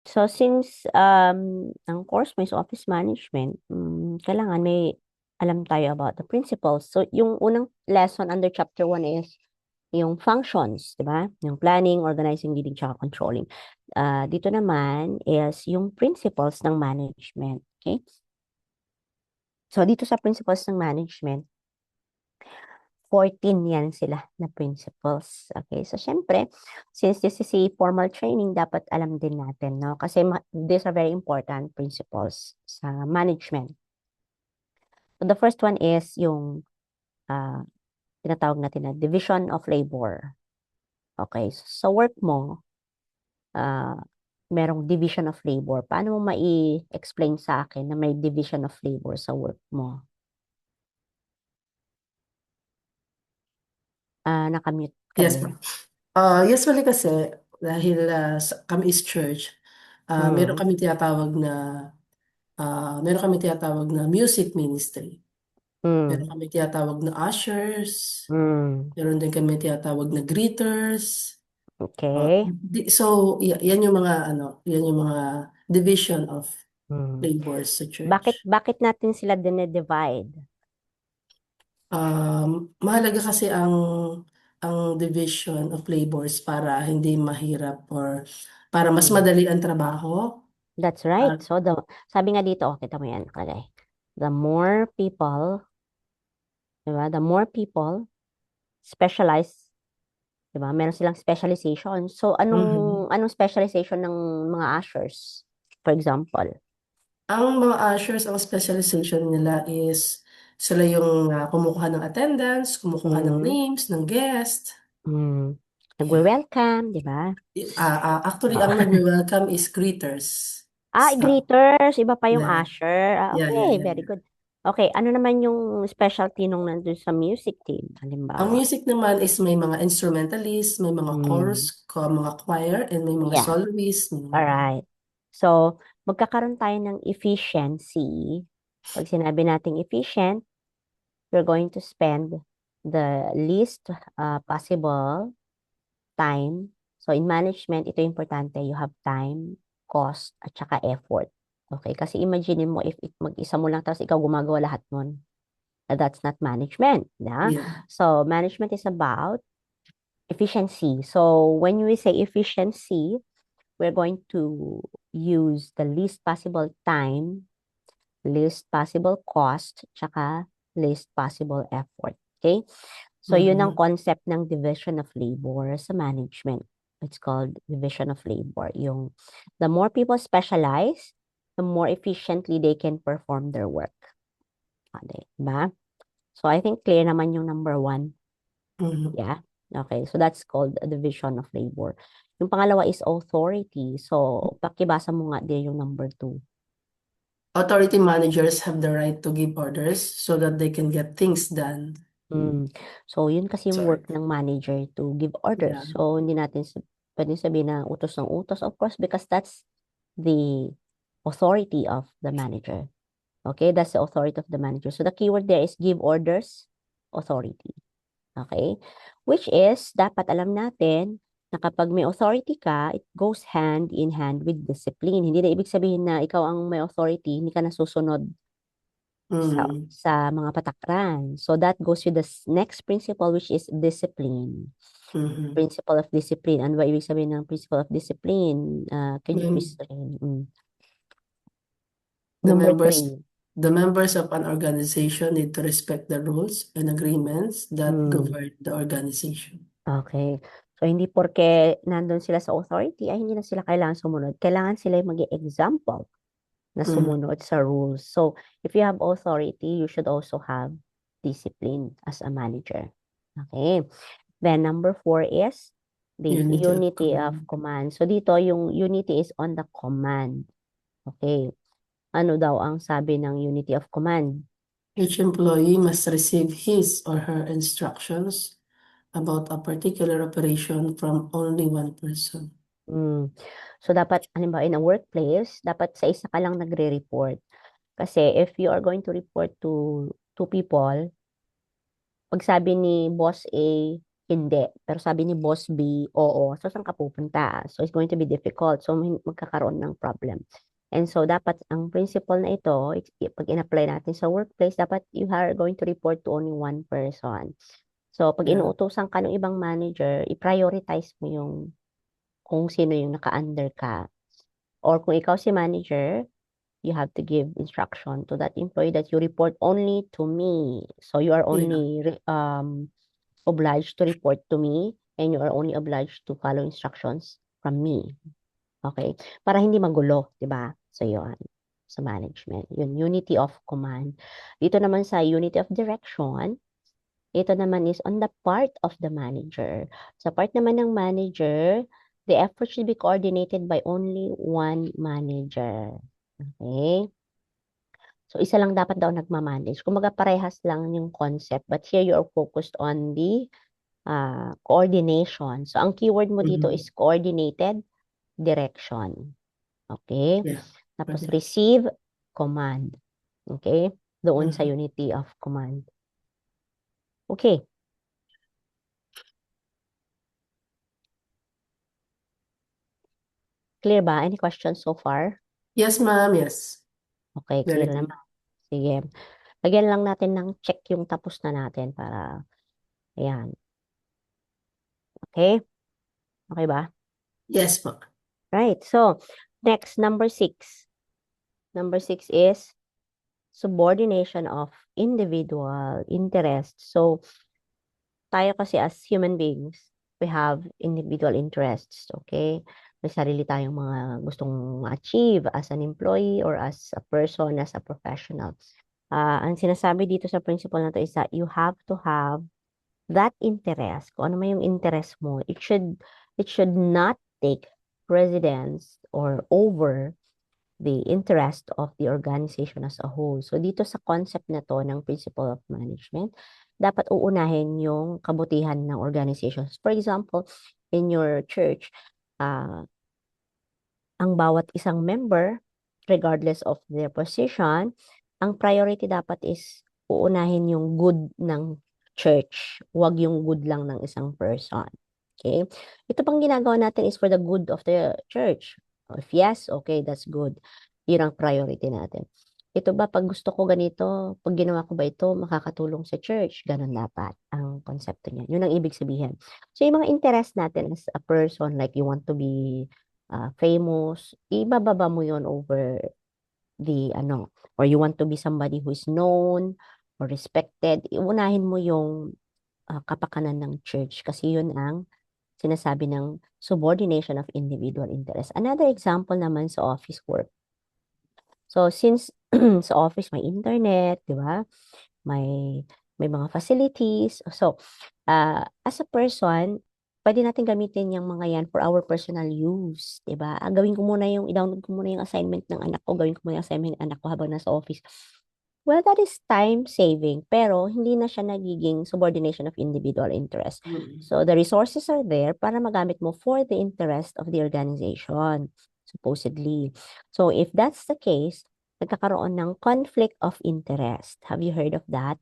So since ang course mo is office management, kailangan may alam tayo about the principles. So yung unang lesson under chapter 1 is yung functions, di ba? Yung planning, organizing, leading, tsaka controlling. Dito naman is yung principles ng management. Okay? So dito sa principles ng management, 14 yan sila na principles. Okay, so syempre, since this is a formal training, dapat alam din natin, no? Kasi these are very important principles sa management. So the first one is yung uh, tinatawag natin na division of labor. Okay, so sa work mo, uh, merong division of labor. Paano mo mai-explain sa akin na may division of labor sa work mo? Nakamute ka Yes, din. ma'am. Usually kasi, dahil kami is church, meron Mm, kami tinatawag na music ministry. Meron mm, kami tinatawag na ushers. mm. Meron din kami tinatawag na greeters. Okay. Yan yung mga yan yung mga division of Mm. labors sa Bakit church. bakit natin sila dinedivide? Mahalaga kasi ang division of labors para hindi mahirap or para mas Mm. madali ang trabaho. That's right. At So sabi nga dito, kita mo yan, kalay. The more people, di ba? The more people specialize, di ba? Meron silang specialization. So Mhm. anong specialization ng mga ushers, for example? Ang mga ushers, ang specialization nila is sila yung kumukuha ng attendance, kumukuha ng Mm, names, ng guest. mm. Yeah. Nagwe-welcome, di ba? Actually, Oo. ang nagwe-welcome is greeters. Sa, Greeters, iba pa yung yeah, usher. yeah, yeah, Okay, yeah, very yeah. good. Okay, ano naman yung specialty nung nandun sa music team? Ang Halimbawa. music naman is may mga instrumentalist, may mga chorus, Mm, mga choir, and may mga yeah, soloists. May all mga, right. So, magkakaroon tayo ng efficiency. Pag sinabi nating efficient, we're going to spend the least possible time. So, in management, ito yung importante. You have time, cost, at saka effort. Okay? Kasi imagine mo if mag-isa mo lang tapos ikaw gumagawa lahat nun. That's not management. Na? yeah. So, management is about efficiency. So, when we say efficiency, we're going to use the least possible time, least possible cost, tsaka least possible effort. Okay? So, yun ang Mhm. concept ng division of labor sa management. It's called division of labor. Yung the more people specialize, the more efficiently they can perform their work. Okay, diba? So, I think clear naman yung number one. Mhm. Yeah. Okay, so that's called a division of labor. Yung pangalawa is authority. So, pakibasa mo nga din yung number two. Authority managers have the right to give orders so that they can get things done. Mm. So, yun kasi yung Sorry. work ng manager to give orders. Yeah. So, hindi natin pwedeng sabihin na utos ng utos, of course, because that's the authority of the manager. Okay, that's the authority of the manager. So, the keyword there is give orders, authority. Okay? Which is, dapat alam natin na kapag may authority ka, it goes hand in hand with discipline. Hindi na ibig sabihin na ikaw ang may authority, hindi ka nasusunod Mhm. sa mga patakran. So that goes with the next principle, which is discipline. Mhm. Principle of discipline. Ano ba ibig sabihin ng principle of discipline? Can you please Mem- The number members three. the members of an organization need to respect the rules and agreements that Mm, govern the organization. okay. So, hindi porke nandun sila sa authority, ay hindi na sila kailangan sumunod. Kailangan sila yung mag-example na Mm. sumunod sa rules. So, if you have authority, you should also have discipline as a manager. Okay. Then, number four is this, Unity of unity of command. command. So, dito, yung unity is on the command. Okay. Ano daw ang sabi ng unity of command? Each employee must receive his or her instructions about a particular operation from only one person. Mm. So, dapat, halimbawa, in a workplace, dapat sa isa ka lang nagre-report. Kasi if you are going to report to two people, pag sabi ni boss A, hindi. Pero sabi ni Boss B, oo. So, saan ka pupunta? So, it's going to be difficult. So, magkakaroon ng problem. And so, dapat ang principle na ito, pag in-apply natin sa workplace, dapat you are going to report to only one person. So, pag Yeah. inuutosan ka ng ibang manager, i-prioritize mo yung kung sino yung naka-under ka. Or kung ikaw si manager, you have to give instruction to that employee that you report only to me. So, you are Yeah. only obliged to report to me and you are only obliged to follow instructions from me. Okay? Para hindi magulo, 'di ba? So, 'yun sa management. Yun, unity of command. Dito naman sa unity of direction, ito naman is on the part of the manager. Sa part naman ng manager, the effort should be coordinated by only one manager. Okay? So, isa lang dapat daw nagmamanage. Kumbaga, parehas lang yung concept. But here, you are focused on the coordination. So, ang keyword mo dito Mhm. is coordinated direction. Okay? Yeah. Tapos, Okay. receive command. Okay? Doon sa Mhm. unity of command. Okay. Clear ba? Any questions so far? Yes, ma'am. Yes. Okay, Very clear good. naman. Sige. Lagyan lang natin ng check yung tapos na natin para, ayan. Okay? Okay ba? Yes, ma'am. Right. So, next, number 6. Number 6 is subordination of individual interests. So, tayo kasi as human beings, we have individual interests, okay? May sarili tayong mga gustong ma-achieve as an employee or as a person, as a professional. Ang sinasabi dito sa principle na to is that you have to have that interest. Kung ano man yung interest mo, it should not take precedence or over the interest of the organization as a whole. So dito sa concept na to ng principle of management, dapat uunahin yung kabutihan ng organizations. For example, in your church, uh, ang bawat isang member, regardless of their position, ang priority dapat is uunahin yung good ng church, huwag yung good lang ng isang person. Okay? Ito pang ginagawa natin is for the good of the church. If yes, okay, that's good. Yun ang priority natin. Ito ba, pag gusto ko ganito, pag ginawa ko ba ito, makakatulong sa church? Ganun dapat ang konsepto niya. Yun ang ibig sabihin. So, yung mga interest natin as a person, like you want to be famous, ibababa mo yon over the or you want to be somebody who is known or respected, iunahin mo yung kapakanan ng church kasi yun ang sinasabi ng subordination of individual interest. Another example naman sa office work. So since sa office may internet, di ba? May may mga facilities. So as a person, pwede natin gamitin yung mga yan for our personal use, 'di ba? Gawin ko muna yung i-download ko muna yung assignment ng anak ko, gawin ko muna yung assignment ng anak ko habang nasa office. Well, that is time saving, pero hindi na siya nagiging subordination of individual interest. Mhm. So the resources are there para magamit mo for the interest of the organization, supposedly. So if that's the case, nagkakaroon ng conflict of interest. Have you heard of that?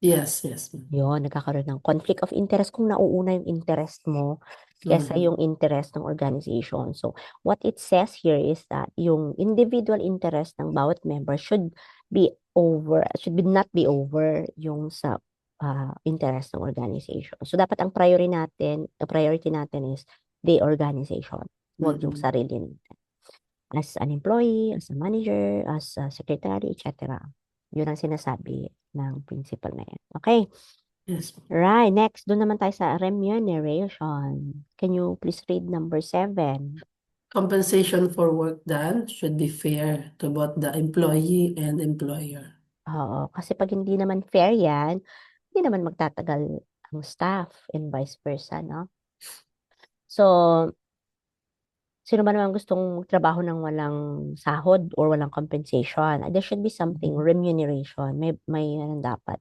Yes, yes, ma'am. Yun, nagkakaroon ng conflict of interest kung nauuna yung interest mo kesa Mhm. yung interest ng organization. So, what it says here is that yung individual interest ng bawat member should not be over yung sa interest ng organization. So, dapat ang priority natin is the organization, huwag yung Mhm. sarili natin. As an employee, as a manager, as a secretary, etc. Yun ang sinasabi ng principle na yan. Okay. Yes, ma'am. Right, next, doon naman tayo sa remuneration. Can you please read number 7? Compensation for work done should be fair to both the employee and employer. Oo, kasi pag hindi naman fair yan, hindi naman magtatagal ang staff and vice versa, no? So, sino ba naman gustong trabaho ng walang sahod or walang compensation? There should be something, Mhm. remuneration. May dapat.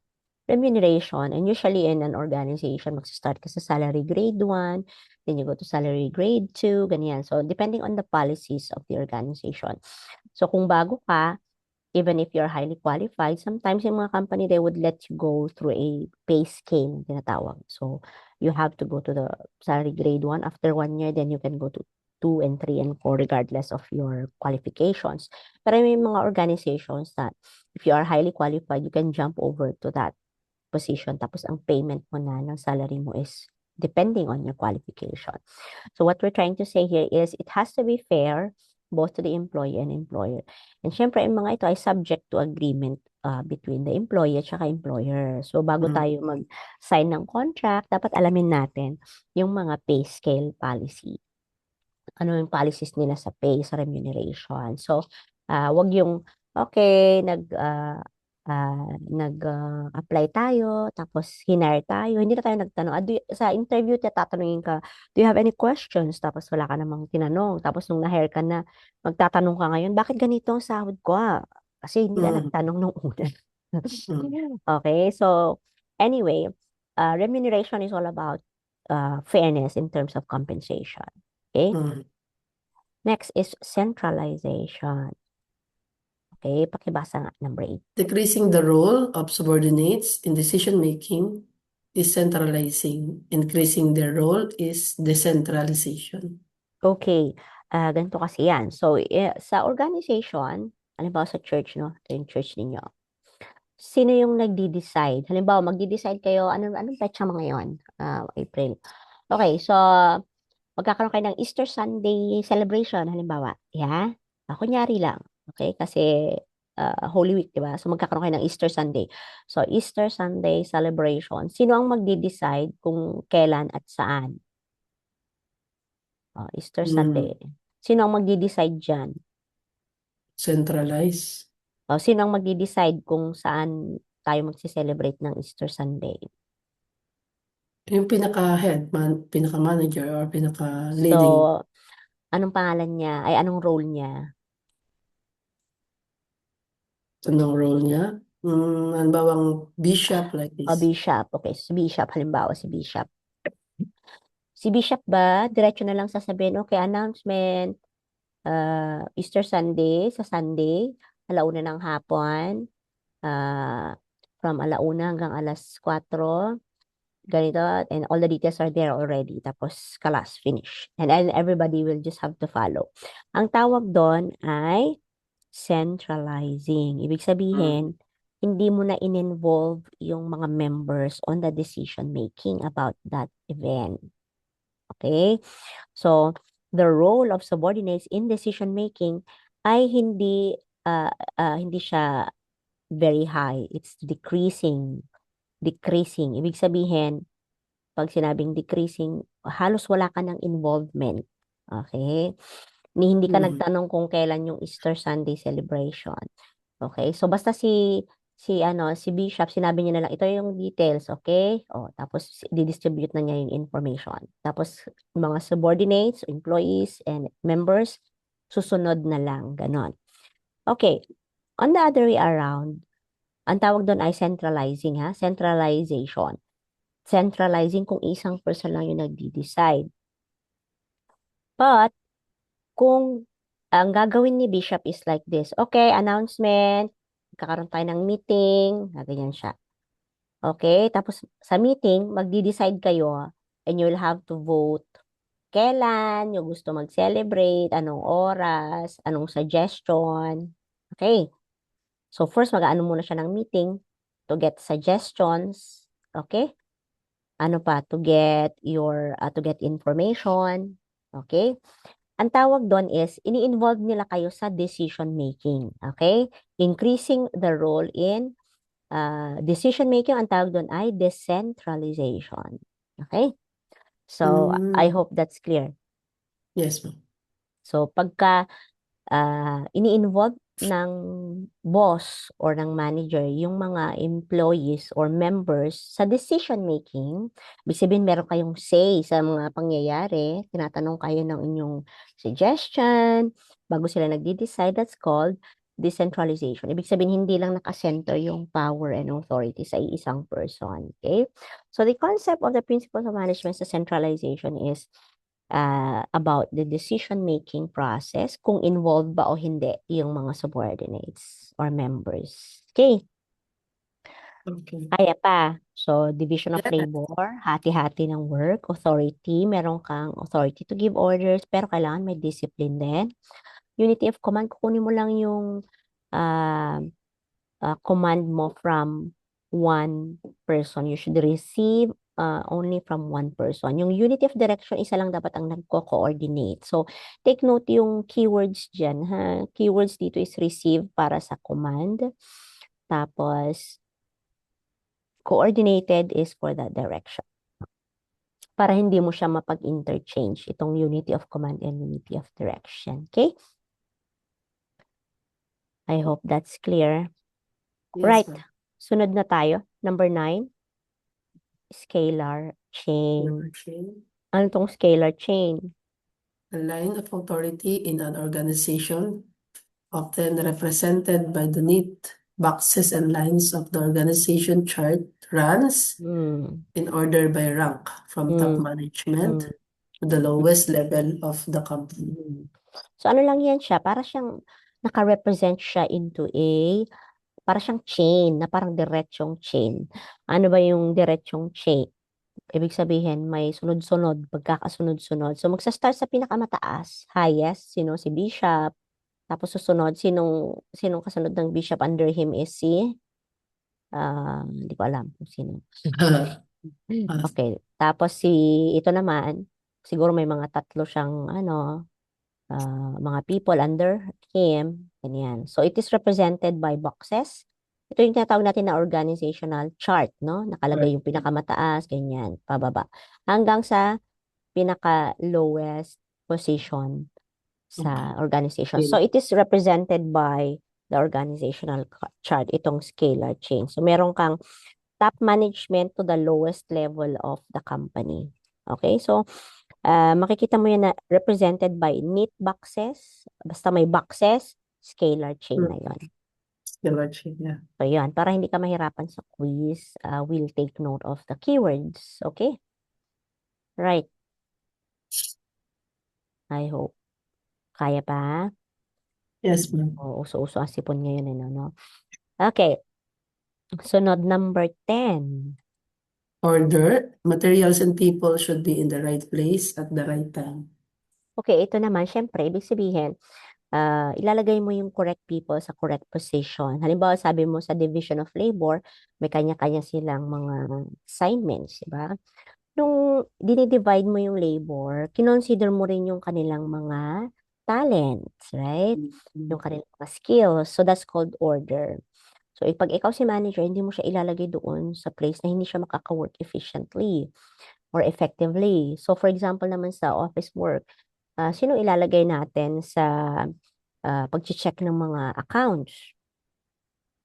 Remuneration, and usually in an organization, magsa-start ka sa salary grade 1, then you go to salary grade 2, ganyan. So, depending on the policies of the organization. So, kung bago ka, even if you're highly qualified, sometimes yung mga company, they would let you go through a pay scale, tinatawag. So, you have to go to the salary grade 1. After 1 year, then you can go to 2 and 3 and 4 regardless of your qualifications. Pero may mga organizations that if you are highly qualified, you can jump over to that position. Tapos ang payment mo na ng salary mo is depending on your qualification. So what we're trying to say here is it has to be fair both to the employee and employer. And syempre, yung mga ito ay subject to agreement between the employee at saka employer. So bago tayo mag-sign ng contract, dapat alamin natin yung mga pay scale policy. Ano yung policies nila sa pay, sa remuneration. So, wag yung, okay, nag-apply tayo, tapos hinire tayo, hindi na tayo nagtanong. Sa interview, tatanungin ka, do you have any questions? Tapos wala ka namang tinanong. Tapos nung na-hire ka na, magtatanong ka ngayon, bakit ganito ang sahod ko? Kasi hindi ka nagtanong nung una. Okay, so anyway, remuneration is all about fairness in terms of compensation. Okay? Next is centralization. Okay, pakibasa nga, number 8. Decreasing the role of subordinates in decision-making is centralizing. Increasing their role is decentralization. Okay, ganito kasi yan. So, sa organization, halimbawa sa church, no? Ito yung church ninyo. Sino yung nagdi-decide? Halimbawa, magdi-decide kayo, anong petsa mo ngayon? April. Okay, so, magkakaroon kayo ng Easter Sunday celebration, halimbawa. Yeah? Kunyari lang. Okay? Kasi Holy Week, di ba? So, magkakaroon kayo ng Easter Sunday. So, Easter Sunday celebration. Sino ang magdi-decide kung kailan at saan? Easter Sunday. Sino ang magdi-decide dyan? Centralize. Sino ang magdi-decide kung saan tayo magsi-celebrate ng Easter Sunday? Yung pinaka-head, pinaka-manager or So, pinaka-leading. anong pangalan niya? Ay, anong role niya? Anong role niya? Halimbawa, bishop like this. Bishop. Okay, si Bishop. Halimbawa, si Bishop. Si Bishop ba, diretso na lang sasabihin, okay, announcement, Easter Sunday, sa Sunday, alauna ng hapon, from alauna hanggang alas 4, ganito, and all the details are there already. Tapos, kalas, finish. And then everybody will just have to follow. Ang tawag doon ay centralizing. Ibig sabihin, hindi mo na in-involve yung mga members on the decision making about that event. Okay? So, the role of subordinates in decision making ay hindi siya very high. It's decreasing. Decreasing. Ibig sabihin, pag sinabing decreasing, halos wala ka ng involvement. Okay? Hindi ka nagtanong kung kailan yung Easter Sunday celebration. Okay? So, basta si Bishop, sinabi niya na lang, ito yung details, okay? Tapos, di-distribute na niya yung information. Tapos, mga subordinates, employees, and members, susunod na lang, ganon. Okay. On the other way around, ang tawag doon ay centralizing, ha? Centralization. Centralizing kung isang person lang yung nagdi-decide. But, kung ang gagawin ni Bishop is like this, okay, announcement, kakaroon tayo ng meeting, ganyan siya. Okay, tapos sa meeting, magdi-decide kayo and you will have to vote kailan nyo gusto mag-celebrate, anong oras, anong suggestion. Okay, so first mag-ano muna siya ng meeting to get suggestions. Okay, ano pa, to get information. Okay, ang tawag doon is, ini-involve nila kayo sa decision making. Okay? Increasing the role in decision making, ang tawag doon ay decentralization. Okay? So, I hope that's clear. Yes, ma'am. So, pagka ini-involve ng boss or ng manager yung mga employees or members sa decision making, ibig sabihin meron kayong say sa mga pangyayari, tinatanong kayo ng inyong suggestion, bago sila nagde-decide, that's called decentralization. Ibig sabihin, hindi lang nakasenter yung power and authority sa isang person. Okay? So, the concept of the principles of management sa centralization is about the decision-making process, kung involved ba o hindi yung mga subordinates or members. Okay, Okay. kaya pa. So, division of Yes. labor, hati-hati ng work, authority, meron kang authority to give orders, pero kailangan may discipline din. Unity of command, kukunin mo lang yung ah, command mo from one person. You should receive only from one person. Yung unity of direction, isa lang dapat ang nagko-coordinate. So, take note yung keywords dyan, ha? Keywords dito is receive para sa command. Tapos, coordinated is for that direction. Para hindi mo siya mapag-interchange, itong unity of command and unity of direction. Okay? I hope that's clear. Yes, Right. ma'am. Sunod na tayo. Number 9, scalar chain. Labor chain. Ano tong scalar chain? A line of authority in an organization, often represented by the neat boxes and lines of the organization chart, runs Hmm. in order by rank from top Hmm. management Hmm. to the lowest level of the company. Hmm. So, ano lang yan siya? Para siyang naka-represent siya into para siyang chain, na parang diretsyong chain. Ano ba yung diretsyong chain? Ibig sabihin, may sunod-sunod, pagkakasunod-sunod. So, magsa-start sa pinakamataas, highest, si Bishop. Tapos susunod, sinong kasunod ng Bishop under him is hindi ko alam kung sino. Uh, Okay. Tapos ito naman, siguro may mga tatlo siyang, mga people under him. Ganyan. So, it is represented by boxes. Ito yung tinatawag natin na organizational chart, no? Nakalagay yung pinakamataas, ganyan, pababa. Hanggang sa pinaka-lowest position sa organization. So, okay. it is represented by the organizational chart, itong scalar chain. So, meron kang top management to the lowest level of the company. Okay? So, makikita mo yan na represented by neat boxes. Basta may boxes, scalar chain na yon. Labor chain, yeah. So, yan. Para hindi ka mahirapan sa quiz, we'll take note of the keywords. Okay? Right. I hope. Kaya pa? Yes, ma'am. O, uso-uso ang sipon ngayon, no? Okay. Sunod, number 10. Order, materials and people should be in the right place at the right time. Okay, ito naman, syempre, ibig sabihin, ilalagay mo yung correct people sa correct position. Halimbawa, sabi mo sa division of labor, may kanya-kanya silang mga assignments, di ba? Nung dinidivide mo yung labor, kinonsider mo rin yung kanilang mga talents, right? Yung kanilang mga skills. So, that's called order. So, pag ikaw si manager, hindi mo siya ilalagay doon sa place na hindi siya makaka-work efficiently or effectively. So, for example naman sa office work, sino ilalagay natin sa pag-check ng mga accounts?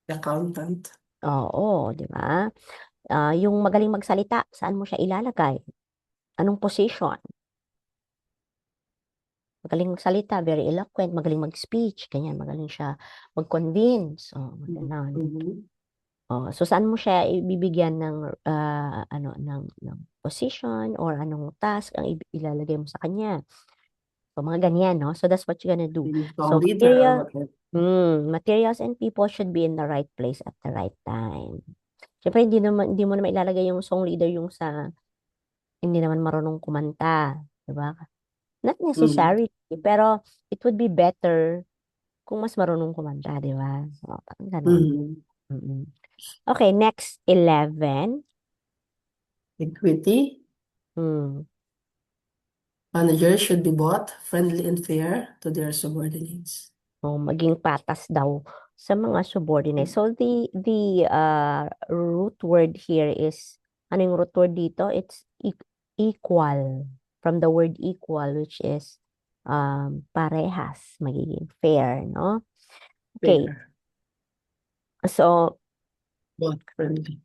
Accountant. Oo, di ba? Yung magaling magsalita, saan mo siya ilalagay? Anong position? Magaling magsalita, very eloquent, magaling mag-speech, ganyan, magaling siya mag-convince. Ganun. Mhm. So saan mo siya ibibigyan ng ng position or anong task ang ilalagay mo sa kanya? So mga ganyan, no? So that's what you're gonna do. Being strong So leader or whatever. materials and people should be in the right place at the right time. Siyempre, hindi mo naman ilalagay yung song leader yung sa hindi naman marunong kumanta, 'di ba? Not Mm. necessary, pero it would be better kung mas marunong kumanta, 'di ba? So, parang ganun. Mhm. Mm-mm. Okay, next, 11. Equity. Hmm. Managers should be both friendly and fair to their subordinates. O, maging patas daw sa mga subordinates. So, the root word here is, ano yung root word dito? It's equal. From the word equal, which is parehas, magiging fair, no? Okay, Fair. so, Both friendly.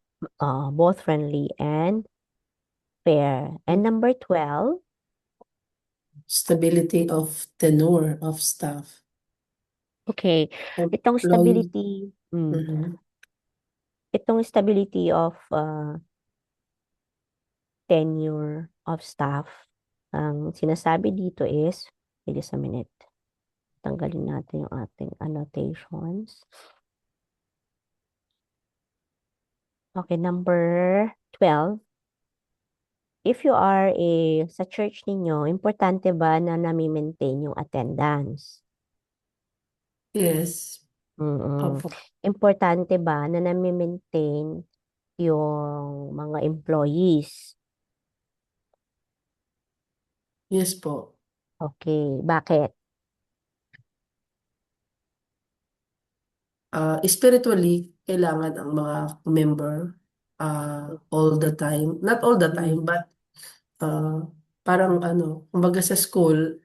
both friendly and fair. And number 12, Stability of tenure of staff. okay, itong Employee. stability, Mhm. itong stability of tenure of staff. Ang sinasabi dito is, wait just a minute, tanggalin natin yung ating annotations. Okay, number 12. If you are sa church ninyo, importante ba na nami-maintain yung attendance? Yes. Mm. Opo. Importante ba na nami-maintain yung mga employees? Yes po. Okay, bakit? Spiritually, kailangan ang mga member all the time. Not all the Mm, time, but uh, parang ano, kumbaga sa school,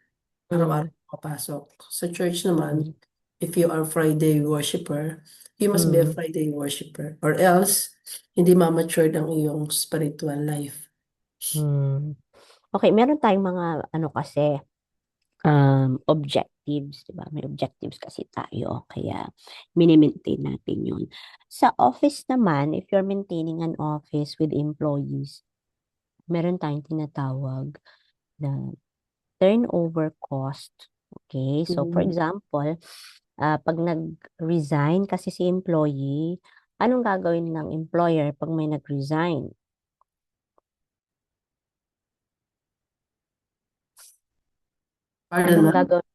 mm, araw-araw papasok. Sa church naman, mm, if you are Friday worshiper, you must be a mm, Friday worshiper. Or else, hindi ma-mature ang iyong spiritual life. mm. Okay, meron tayong mga ano kasi, objectives, di ba? May objectives kasi tayo, kaya mini-maintain natin yun. Sa office naman, if you're maintaining an office with employees, meron tayong tinatawag na turnover cost. Okay, so for Mm. example, pag nag-resign kasi si employee, anong gagawin ng employer pag may nag-resign? Pardon, Anong ma'am? gagawin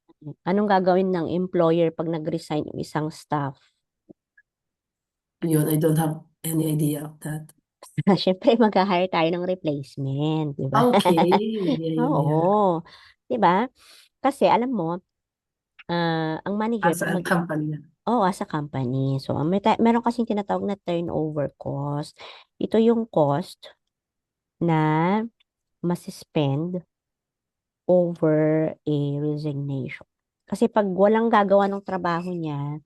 anong gagawin ng employer pag nag-resign yung isang staff? Yun, I don't have any idea of that. Siyempre, mag-hire tayo ng replacement, di ba? Okay. Yeah, yeah, yeah. Oo. Di ba? Kasi alam mo, ang manager, As pag a company. oh, as a company. So, meron kasing tinatawag na turnover cost. Ito yung cost na masispend over a resignation. Kasi pag walang gagawa ng trabaho niya,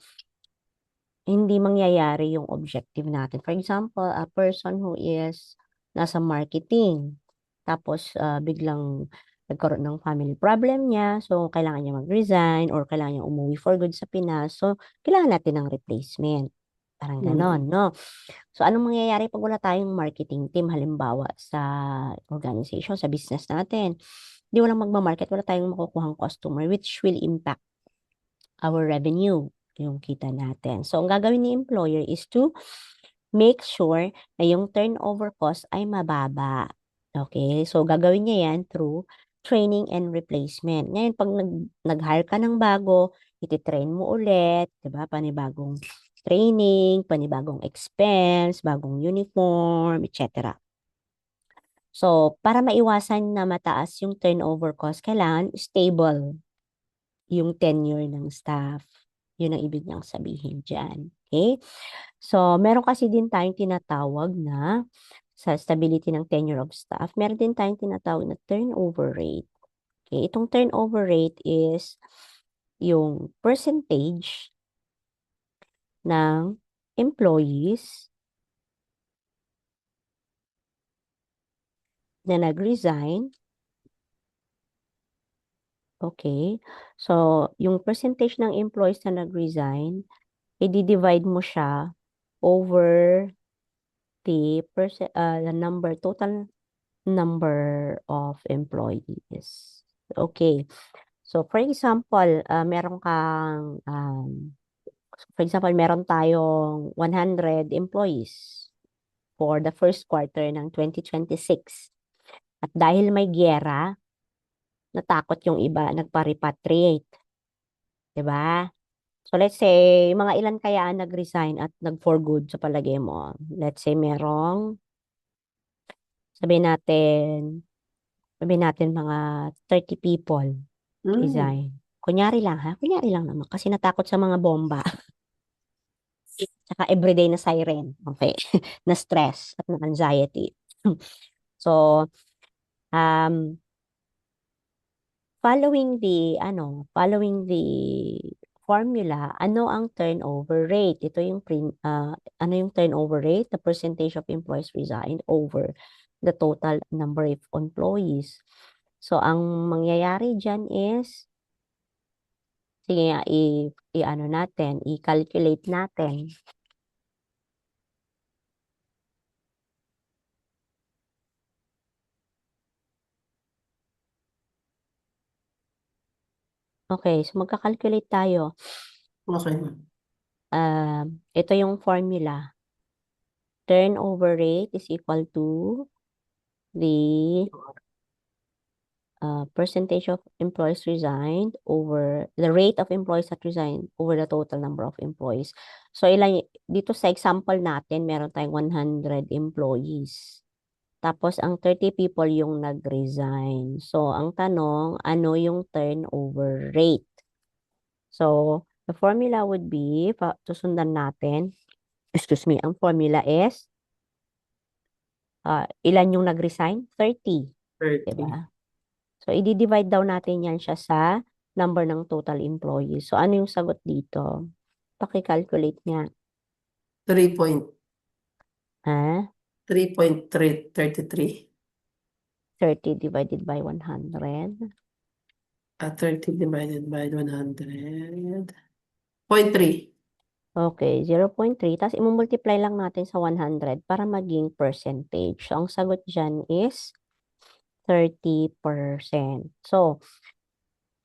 hindi mangyayari yung objective natin. For example, a person who is nasa marketing, tapos biglang nagkaroon ng family problem niya, so kailangan niya mag-resign or kailangan niya umuwi for good sa Pinas, so kailangan natin ng replacement. Parang Mm. ganon, no? So, anong mangyayari pag wala tayong marketing team, halimbawa, sa organization, sa business natin? Hindi walang magmamarket, wala tayong makukuhang customer, which will impact our revenue, yung kita natin. So, ang gagawin ni employer is to make sure na yung turnover cost ay mababa. Okay? So, gagawin niya yan through training and replacement. Ngayon, pag nag-hire ka ng bago, ititrain mo ulit, di ba? Panibagong training, panibagong expense, bagong uniform, etc. So, para maiwasan na mataas yung turnover cost, kailangan stable yung tenure ng staff. Yun ang ibig niyang sabihin dyan. Okay? So, meron kasi din tayong tinatawag na sa stability ng tenure of staff, meron din tayong tinatawag na turnover rate. Okay? Itong turnover rate is yung percentage ng employees na nag-resign. Okay? So, yung percentage ng employees na nag-resign, i-divide mo siya over the total number of employees. Okay. So, for example, meron tayong 100 employees for the first quarter ng 2026. At dahil may giyera, natakot yung iba, nagpa-repatriate. 'Di ba? So, let's say, mga ilan kaya ang nag-resign at nag-for good sa palagay mo? Let's say, sabihin natin, mga 30 people Mm. resign. Kunyari lang ha, kunyari lang naman kasi natakot sa mga bomba, saka everyday na siren, okay, na stress at na anxiety. So, um, following the formula, ano ang turnover rate? Ano yung turnover rate? The percentage of employees resigned over the total number of employees. So, ang mangyayari dyan is, sige nga, i-ano natin, i-calculate natin. Okay, so magka-calculate tayo. Okay. Ito yung formula. Turnover rate is equal to the percentage of employees resigned over the rate of employees that resigned over the total number of employees. So, dito sa example natin, meron tayong 100 employees. Tapos, ang 30 people yung nag-resign. So, ang tanong, ano yung turnover rate? So, the formula would be, susundan natin, excuse me, ang formula is, ilan yung nag-resign? 30, 30. diba? So, i-divide daw natin yan siya sa number ng total employees. So, ano yung sagot dito? Paki-calculate nga. 3.33. Ha? 30 divided by 100. 30 divided by 100. 0.3. Okay, 0.3. Tapos, i-multiply lang natin sa 100 para maging percentage. So, ang sagot dyan is 30%. So,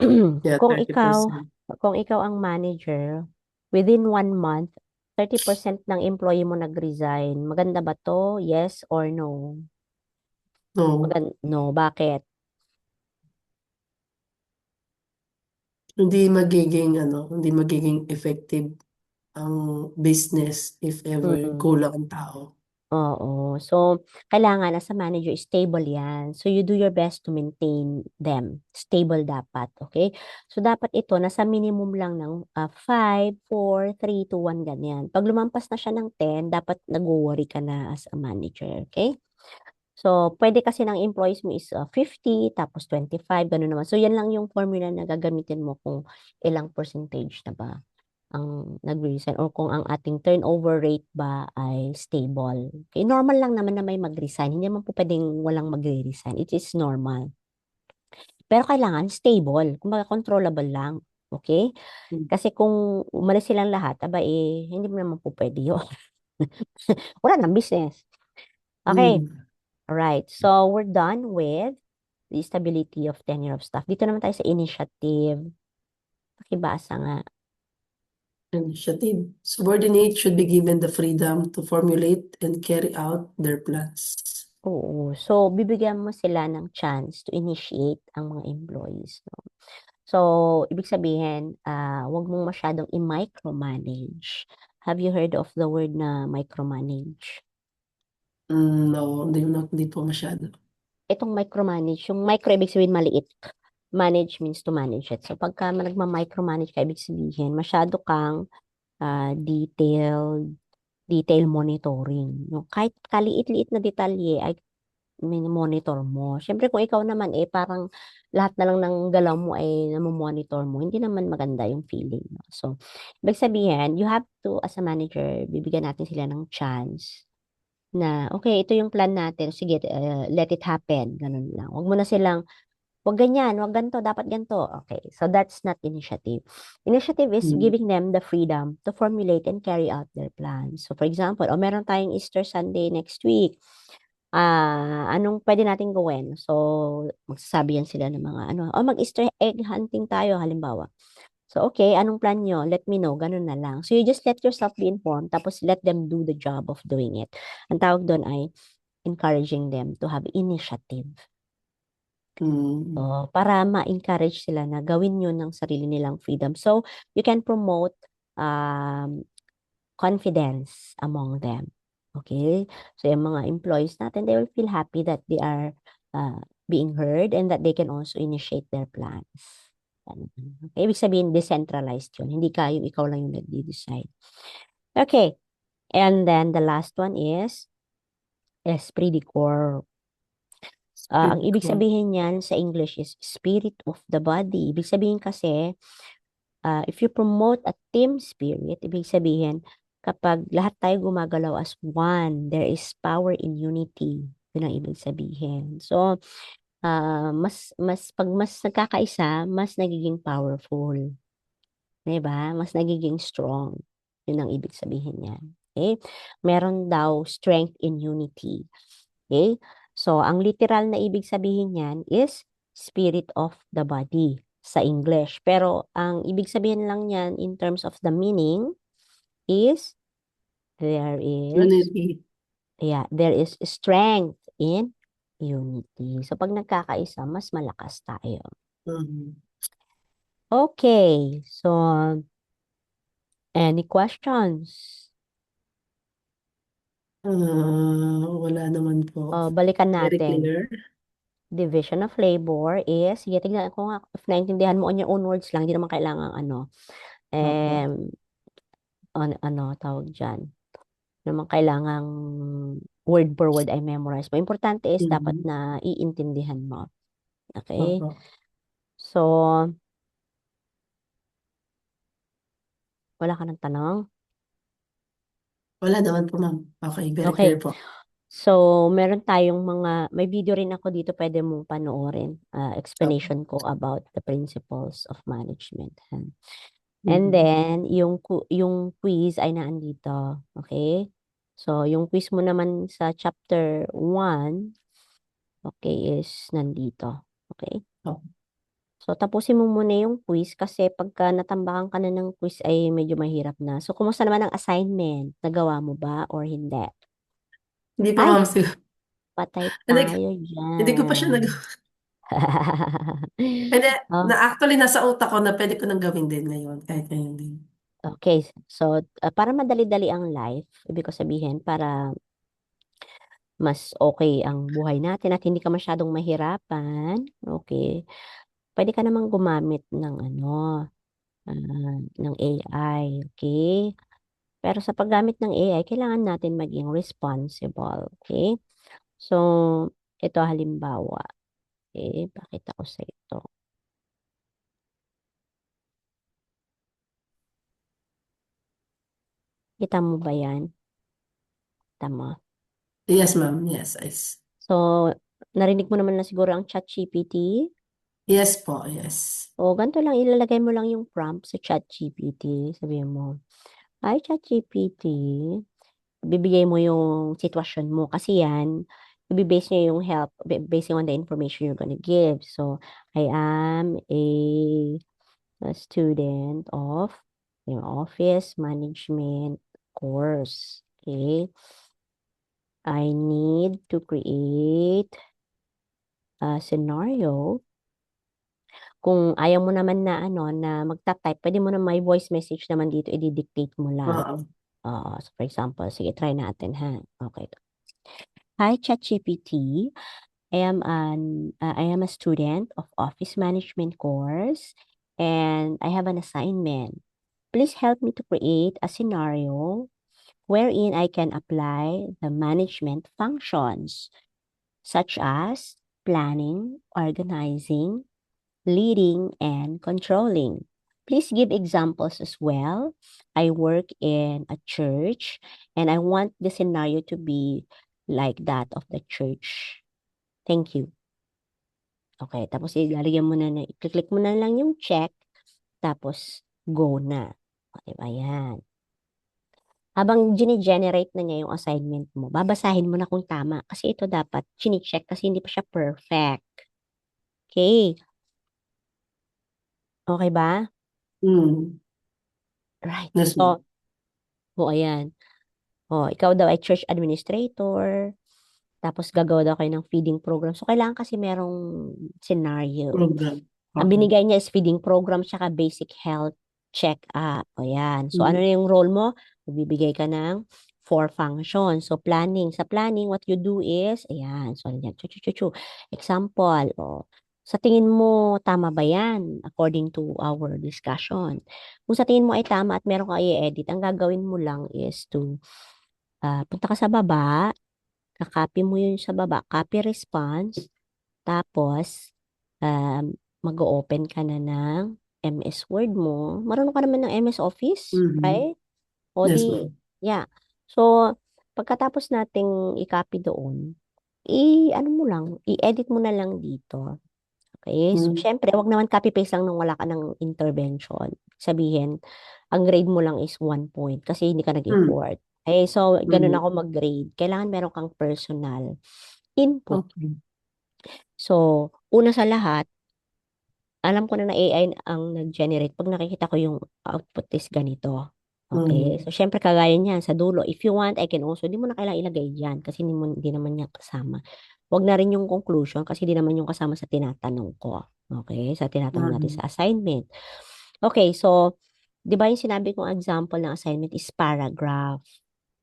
Yeah, kung ikaw, 30%. kung ikaw ang manager, within 1 month, 30% ng employee mo nag-resign. Maganda ba to? Yes or no? No, No, bakit? hindi magiging effective ang business if ever Mm. kulang ang tao. Oo. So, kailangan as a manager, stable yan. So, you do your best to maintain them. Stable dapat, okay? So, dapat ito, nasa minimum lang ng 5, 4, 3, 2, 1, ganyan. Pag lumampas na siya ng 10, dapat nag-worry ka na as a manager, okay? So, pwede kasi ng employees mo is 50, tapos 25, gano'n naman. So, yan lang yung formula na gagamitin mo kung ilang percentage na ba ang nag-resign or kung ang ating turnover rate ba ay stable. Okay, normal lang naman na may mag-resign. Hindi naman po pwedeng walang magre-resign. It is normal. Pero kailangan stable. Kumbaga controllable lang. Okay? Mm. Kasi kung umalis silang lahat, aba hindi mo naman po pwede yun. Wala nang business. Okay. Mm. Alright. So, we're done with the stability of tenure of staff. Dito naman tayo sa initiative. Pakibasa nga. Initiative. Subordinates should be given the freedom to formulate and carry out their plans. Oo. So, bibigyan mo sila ng chance to initiate ang mga employees. No? So, ibig sabihin, wag mong masyadong i-micromanage. Have you heard of the word na micromanage? No, hindi po masyado. Itong micromanage, yung micro, ibig sabihin maliit. Manage means to manage it. So, pagka nagma-micromanage ka, ibig sabihin, masyado kang detail monitoring. No? Kahit kaliit-liit na detalye ay monitor mo. Siyempre kung ikaw naman parang lahat na lang ng galaw mo ay monitor mo, hindi naman maganda yung feeling. No? So, ibig sabihin, you have to, as a manager, bibigyan natin sila ng chance na, okay, ito yung plan natin. Sige, let it happen. Ganun lang. Huwag mo na silang, huwag ganyan, huwag ganito, dapat ganito. Okay, so that's not initiative. Initiative is Mm. giving them the freedom to formulate and carry out their plans. So, for example, meron tayong Easter Sunday next week. Anong pwede natin gawin? So, magsasabi yan sila ng mga mag-Easter egg hunting tayo, halimbawa. So, okay, anong plan nyo? Let me know. Ganun na lang. So, you just let yourself be informed, tapos let them do the job of doing it. Ang tawag doon ay encouraging them to have initiative. Mm. So, para ma-encourage sila na gawin yun ng sarili nilang freedom. So, you can promote um, confidence among them. Okay? So, yung mga employees natin, they will feel happy that they are being heard and that they can also initiate their plans. Okay? Ibig sabihin, decentralized yun. Hindi yung ikaw lang yung nagde-decide. Okay. And then, the last one is esprit de corps. Ang ibig Speed. sabihin niyan sa English is spirit of the body. Ibig sabihin kasi, if you promote a team spirit, ibig sabihin, kapag lahat tayo gumagalaw as one, there is power in unity. Yun ang ibig sabihin. So, pag mas nagkakaisa, mas nagiging powerful. Diba? Mas nagiging strong. Yun ang ibig sabihin niyan. Okay? Meron daw strength in unity. Okay? So, ang literal na ibig sabihin niyan is spirit of the body. sa English. Pero ang ibig sabihin lang niyan in terms of the meaning is there is, Unity. yeah, there is strength in unity. So pag nagkakaisa, mas malakas tayo. Mhm. Okay, so any questions? Wala naman po. Balikan Very natin. clear. Division of labor is, sige, tignan ko nga, if naintindihan mo on your own words lang, hindi naman kailangan Opo. tawag dyan, hindi naman kailangang word per word ay memorize mo. Importante is dapat Mhm. na iintindihan mo. Okay? Opo. So, wala ka ng tanong? Wala naman po, ma'am. Okay, very clear Okay. po. So, meron tayong may video rin ako dito, pwede mong panoorin. Opo. Explanation ko about the principles of management. And Mhm. then, yung quiz ay naandito. Okay? So, yung quiz mo naman sa chapter 1, okay, is nandito. Okay? Opo. So, tapusin mo muna yung quiz kasi pagka natambakan ka na ng quiz ay medyo mahirap na. So, kumusta naman ang assignment? Nagawa mo ba or hindi? Hindi pa, Ay, ma'am. patay Hindi, tayo hindi ko pa siya dyan. Hindi, Oh, na actually nasa utak ko na pwede ko nang gawin din ngayon. Kahit ngayon din. okay. So, para madali-dali ang life, ibig ko sabihin, para mas okay ang buhay natin at hindi ka masyadong mahirapan, okay, pwede ka namang gumamit ng ng AI, okay? Pero sa paggamit ng AI, kailangan natin maging responsible, okay? So, ito halimbawa, okay, pakita ko sa ito. Kita mo ba yan? Tama. Yes, ma'am. Yes, yes. So, narinig mo naman na siguro ang ChatGPT. Yes po, yes. O, ganito lang, ilalagay mo lang yung prompt sa ChatGPT. Sabihin mo, "Hi, ChatGPT, bibigay mo yung sitwasyon mo kasi yan, ibibase niya yung help basing on the information you're gonna give. So, I am a student of yung office management course. Okay? I need to create a scenario. Kung ayaw mo naman na na magta-type, pwede mo na may voice message naman dito, i-dictate mo lang. Oo. So for example, sige, try natin ha. Okay. Hi, ChatGPT. I am a student of office management course and I have an assignment. Please help me to create a scenario wherein I can apply the management functions such as planning, organizing, leading, and controlling. Please give examples as well. I work in a church and I want the scenario to be like that of the church. Thank you. Okay, tapos ilalagyan mo i-click mo na lang yung check, tapos go na. O, diba yan? Habang gine-generate na niya yung assignment mo, babasahin mo na kung tama. Kasi ito dapat, chine-check kasi hindi pa siya perfect. Okay. Okay ba? Mm. Right. Yes, ma'am. So, ayan. Ikaw daw ay church administrator, tapos gagawa daw kayo ng feeding program. So, kailangan kasi merong scenario. Program. Ang Oo. binigay niya is feeding program tsaka basic health check-up. O yan. So, ano Mm. na yung role mo? Magbibigay ka ng 4 functions. So, planning. Sa planning, what you do is, ayan. So, yan. Chu. Example. Sa tingin mo, tama ba yan? According to our discussion. Kung sa tingin mo ay tama at meron ka i-edit, ang gagawin mo lang is to punta ka sa baba, kakopy mo yun sa baba, copy response, tapos, mag-open ka na ng MS Word mo. Marunong ka naman ng MS Office, Mhm. right? O Yes, di, ma'am. yeah. So, pagkatapos nating i-copy doon, ano mo lang, i-edit mo na lang dito. Okay? So, Mm. syempre, wag naman copy-paste lang nung wala ka ng intervention. Sabihin, ang grade mo lang is 1 point kasi hindi ka Mm. nag-effort. Okay? So, ganun Mhm. ako mag-grade. Kailangan meron kang personal input. Okay. So, una sa lahat, alam ko na AI ang nag-generate pag nakikita ko yung output is ganito. Okay? Mm. So, syempre, kagaya niyan, sa dulo, if you want, I can also, di mo na kailangan ilagay dyan kasi di naman niya kasama. Huwag na rin yung conclusion kasi di naman yung kasama sa tinatanong ko. Okay? Sa tinatanong natin Mm. sa assignment. Okay, so, di ba yung sinabi kong example ng assignment is paragraph.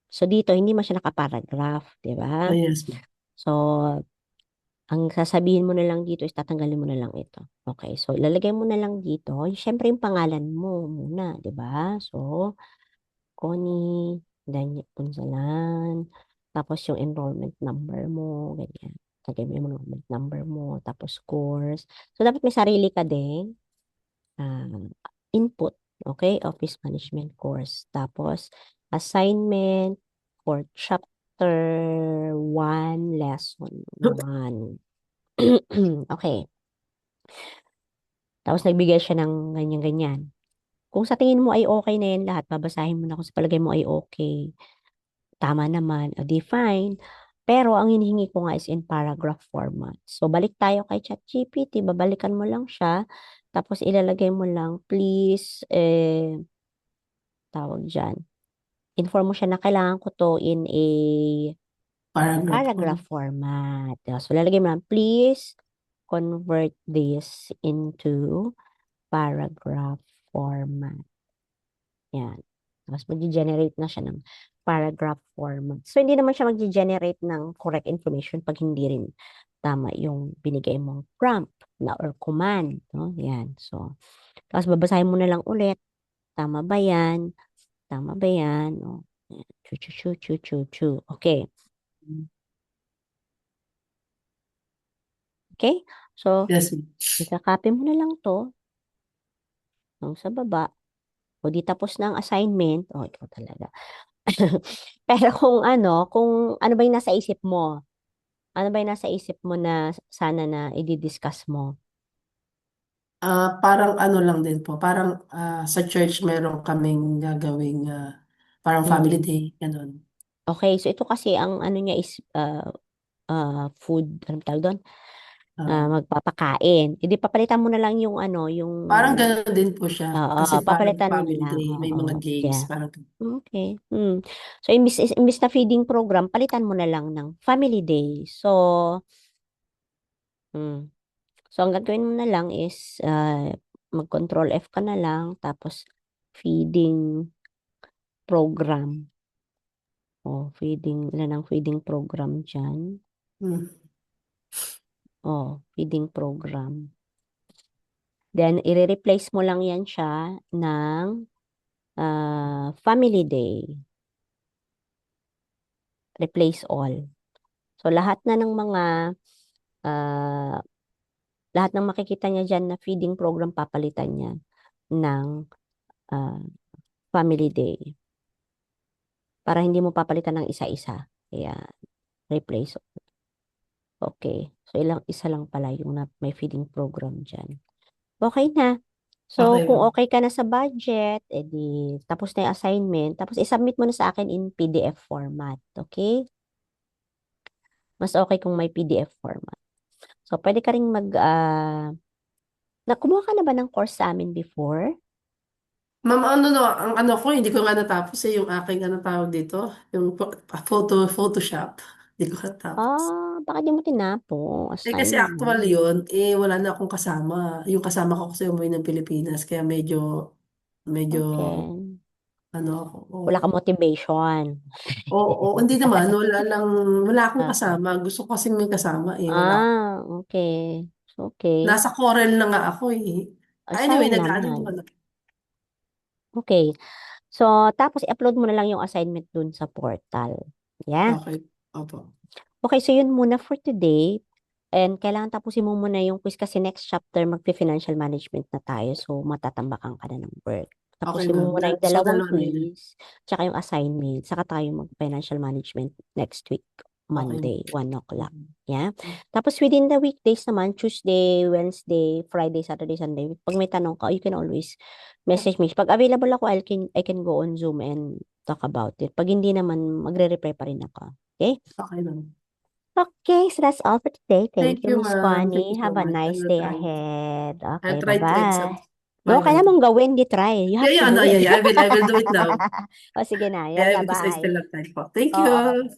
So, dito, hindi man siya nakaparagraph, di ba? Ah, yes, ma'am. So, ang sasabihin mo na lang dito is tatanggalin mo na lang ito. Okay, so ilalagay mo na lang dito, syempre yung pangalan mo muna, di ba? So, Connie, Danya Punsalan, tapos yung enrollment number mo, ganyan. Lagay mo yung enrollment number mo, tapos course. So, dapat may sarili ka din ah, input, okay? Office management course. Tapos, assignment for chapter 1, lesson 1. Okay. Tapos nagbigay siya ng ganyan-ganyan. Kung sa tingin mo ay okay na yan lahat, babasahin mo na kung sa palagay mo ay okay. Tama naman, o di fine. Pero ang hinihingi ko nga is in paragraph format. So balik tayo kay ChatGPT, babalikan mo lang siya, tapos ilalagay mo lang, please, tawag dyan, inform mo siya na kailangan ko to in a Paragraph paragraph 1. format. So lalagay mo lang, please convert this into paragraph format. Yan. Tapos mag-generate na siya ng paragraph format. So, hindi naman siya mag-generate ng correct information pag hindi rin tama yung binigay mong prompt na or command. No? Yan. So, tapos babasahin mo na lang ulit. Tama ba yan? Tama ba yan? O, yan. Chu, chu, chu, chu, chu, chu. Okay. Okay? So, Yes, ma'am. ikakopy mo na lang to nung sa baba. O di tapos na ang assignment. O, ikaw talaga. Pero kung ano ba yung nasa isip mo? Ano ba yung nasa isip mo na sana na i-discuss mo? Parang ano lang din po, parang sa church meron kaming gagawing parang family Mm. day, ganun. Okay, so ito kasi ang ano niya is food, anong tawag doon? Ah, Magpapakain. Hindi papalitan mo na lang yung parang ganun din po siya, oo, kasi parang papalitan mo na family lang. day, may mga Oo, games, yeah. parang Okay. So, imbis na feeding program, palitan mo na lang ng family day. So, mm, so ang gagawin mo na lang is mag-control F ka na lang, tapos feeding program. Oh, ilan ang feeding program dyan? mm, Oh, feeding program. Then, i-replace mo lang yan siya ng family day. Replace all. So, ah, lahat ng makikita niya dyan na feeding program, papalitan niya ng ah, family day. Para hindi mo papalitan ng isa-isa. Kaya, replace. Okay. So, isa lang pala yung may feeding program dyan. Okay na. So, okay kung lang. okay ka na sa budget, edi tapos na yung assignment, tapos isubmit mo na sa akin in PDF format. Okay? Mas okay kung may PDF format. So, pwede ka rin kumuha ka na ba ng course sa amin before? Ma'am, ano no, ang ano ko, hindi ko nga natapos yung aking ano tawag dito, yung Photoshop. Hindi ko natapos. Baka di mo tinapo. Kasi Sayang actual naman. yun, wala na akong kasama. Yung kasama ko kasi umuwi ng Pilipinas, kaya medyo, Okay. ano ako, Wala ka motivation. hindi naman, wala akong Ah, kasama. Gusto ko kasi may kasama wala. okay. Okay. Nasa Corel na nga ako Anyway, Sayang nag-ano naman. naman Okay. So, tapos i-upload mo na lang yung assignment dun sa portal. Yeah. Okay, opo. Okay, so yun muna for today. And kailangan tapusin mo muna yung quiz kasi next chapter magpi-financial management na tayo. So, matatambakan ka na ng work. Okay, Tapusin mo ma'am. muna yung So, dalawang dalawa na yun. quiz, tsaka yung assignment. Saka tayo mag-financial management next week, Okay, Monday, 1 o'clock. ma'am. Yeah? Tapos within the weekdays naman, Tuesday, Wednesday, Friday, Saturday, Sunday, pag may tanong ka, you can always message me. Pag available ako, I can go on Zoom and talk about it. Pag hindi naman, magre-reply pa rin ako. Okay? Okay, ma'am. Okay, so that's all for today. Thank Thank you, you, Miss ma'am. Thank you Connie. so Have a much. I nice will day try. ahead. I'll Okay, try to bye-bye. exam. No, Bye. kailangan mong gawin, di try. You Yeah, have to yeah, do no, it. yeah, yeah. I will do it now. O sige na, Yeah, yalla, because I bye. still have time po. Thank Oo. you.